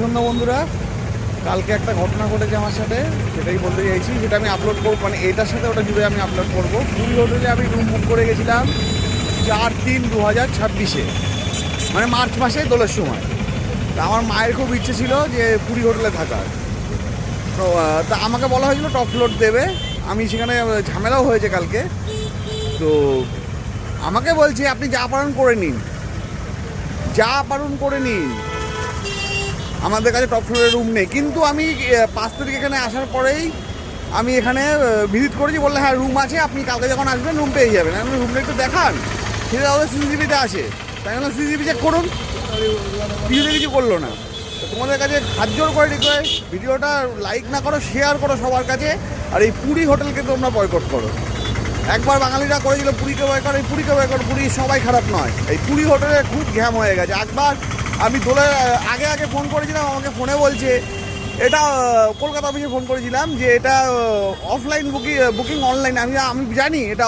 সন্ধ্যা বন্ধুরা, কালকে একটা ঘটনা ঘটেছে আমার সাথে, সেটাই বলতে চাইছি। যেটা আমি আপলোড করবো, মানে এটার সাথে ওটা জুড়ে আমি আপলোড করবো। পুরী হোটেলে আমি রুম বুক করে গেছিলাম 4/3/2026, মানে মার্চ মাসে দোলের সময়। তা আমার মায়ের খুব ইচ্ছে ছিল যে পুরী হোটেলে থাকার। তো তা আমাকে বলা হয়েছিল টপ ফ্লোর দেবে। আমি সেখানে ঝামেলাও হয়েছে কালকে। তো আমাকে বলছে আপনি যা পারেন করে নিন, যা পারেন করে নিন, আমাদের কাছে টপ ফ্লোরের রুম নেই। কিন্তু আমি 5 তারিখ এখানে আসার পরেই আমি এখানে ভিজিট করেছি, বললে হ্যাঁ রুম আছে, আপনি কালকে যখন আসবেন রুম পেয়ে যাবেন। আমি রুমটা একটু দেখান, সেটা ওদের সিসিটিভিতে আছে, তাই জন্য সিসিটিভি চেক করুন। কিছুতে কিছু করলো না। তো তোমাদের কাছে হাত জোর করে রিকোয়েস্ট, ভিডিওটা লাইক না করো, শেয়ার করো সবার কাছে। আর এই পুরী হোটেলকে তোমরা বয়কট করো। একবার বাঙালিরা করেছিল পুরীকে বয়কট, এই পুরীকে বয়কট। পুরী সবাই খারাপ নয়, এই পুরী হোটেলে খুব ঘ্যাম হয়ে গেছে। একবার আমি দোলের আগে ফোন করেছিলাম, আমাকে ফোনে বলছে এটা কলকাতা অফিসে ফোন করেছিলাম যে এটা অফলাইন বুকিং অনলাইন। আমি জানি এটা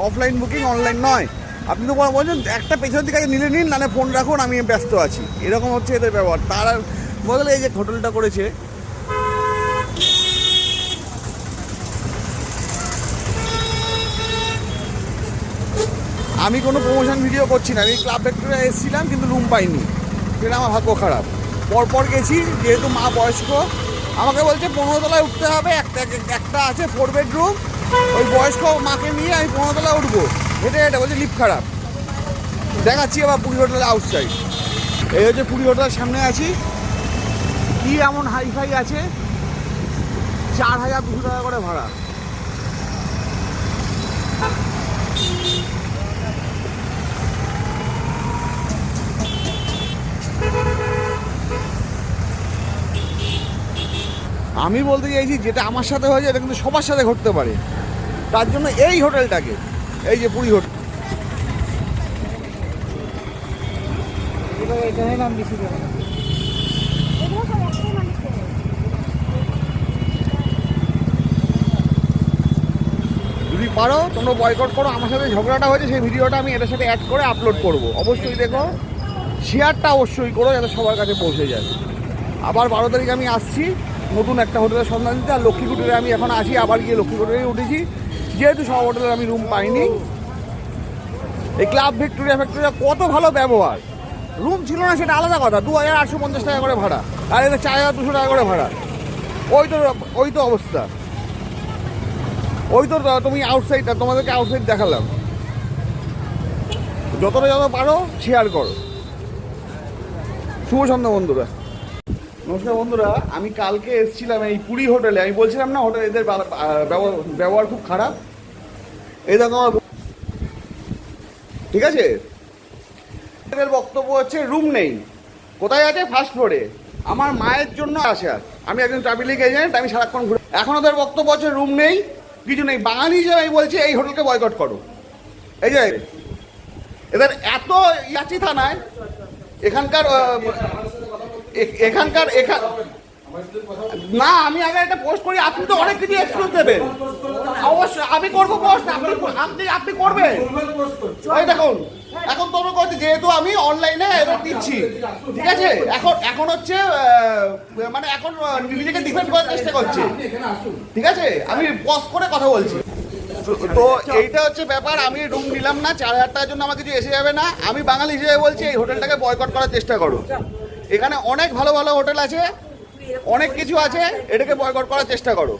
অফলাইন বুকিং অনলাইন নয়। আপনি তো বলছেন একটা পেছনের দিকে নিলে নিন, নাহলে ফোন রাখুন, আমি ব্যস্ত আছি। এরকম হচ্ছে এদের ব্যবহার। তার বদলে এই যে হোটেলটা করেছে, আমি কোনো প্রমোশন ভিডিও করছি না। আমি ক্লাব ভেক্টরে এসেছিলাম কিন্তু রুম পাইনি, সেটা আমার ভাগ্য খারাপ। পরপর গেছি, যেহেতু মা বয়স্ক, আমাকে বলছে 15 তলায় উঠতে হবে। একটা আছে 4 বেডরুম, ওই বয়স্ক মাকে নিয়ে আমি 15 তলায় উঠবো হেঁটে হেঁটে। বলছে লিফট খারাপ। দেখাচ্ছি আবার পুরী হোটেলের আউটসাইড। এই হচ্ছে পুরী হোটেলের সামনে আছি। কি এমন হাইফাই আছে, 4200 টাকা করে ভাড়া। আমি বলতে চাইছি যেটা আমার সাথে হয়েছে এটা কিন্তু সবার সাথে ঘটতে পারে। তার জন্য এই হোটেলটাকে, এই যে পুরী হোটেল, যদি পারো তোমরা বয়কট করো। আমার সাথে ঝগড়াটা হয়েছে, সেই ভিডিওটা আমি এটার সাথে অ্যাড করে আপলোড করব। অবশ্যই দেখো, শেয়ারটা অবশ্যই করো যাতে সবার কাছে পৌঁছে যায়। আবার 12 তারিখ আমি আসছি নতুন একটা হোটেলের সন্ধান দিতে। আর লক্ষ্মীকুটিরে আমি এখন আছি, আবার গিয়ে লক্ষ্মীকুটিরেই উঠেছি, যেহেতু সব হোটেলের আমি রুম পাইনি। এই ক্লাব ভিক্টোরিয়া কত ভালো ব্যবহার। রুম ছিল না সেটা আলাদা কথা, 2850 টাকা করে ভাড়া, আর এদের 4200 টাকা করে ভাড়া। ওই তো অবস্থা। ওই তো তুমি আউটসাইডটা, তোমাদেরকে আউটসাইড দেখালাম। যত পারো শেয়ার করো। শুভ সন্ধ্যা বন্ধুরা। নমস্কার বন্ধুরা, আমি কালকে এসেছিলাম এই পুরী হোটেলে। আমি বলছিলাম না হোটেল এদের ব্যবহার খুব খারাপ। এই দেখো, ঠিক আছে, এদের বক্তব্য হচ্ছে রুম নেই। কোথায় আছে? ফার্স্ট ফ্লোরে। আমার মায়ের জন্য আসা, আমি একজন ট্রাভেলিং এজেন্ট, আমি সারাক্ষণ ঘুরে। এখন ওদের বক্তব্য হচ্ছে রুম নেই, কিছু নেই। বাঙালি হিসেবে আমি বলছি এই হোটেলকে বয়কট করো। এই যে এদের এত ইয়াচি থানায় এখানকার না, আমি আগে একটা পোস্ট করি, আপনি তো অনেক কিছু এক্সপ্লোর দেবেন। অবশ্যই আমি করবো পোস্ট, আপনি করবেন। ওই দেখুন, এখন তোমরা করছে যেহেতু আমি অনলাইনে এবার দিচ্ছি, ঠিক আছে। এখন হচ্ছে মানে এখন নিজেকে ডিফেন্ড করার চেষ্টা করছে, ঠিক আছে। আমি পজ করে কথা বলছি। তো এইটা হচ্ছে ব্যাপার। আমি রুম নিলাম না, 4000 টাকার জন্য আমার কিছু এসে যাবে না। আমি বাঙালি হিসেবে বলছি এই হোটেলটাকে বয়কট করার চেষ্টা করো। এখানে অনেক ভালো ভালো হোটেল আছে, অনেক কিছু আছে, এটাকে বয়কট করার চেষ্টা করো।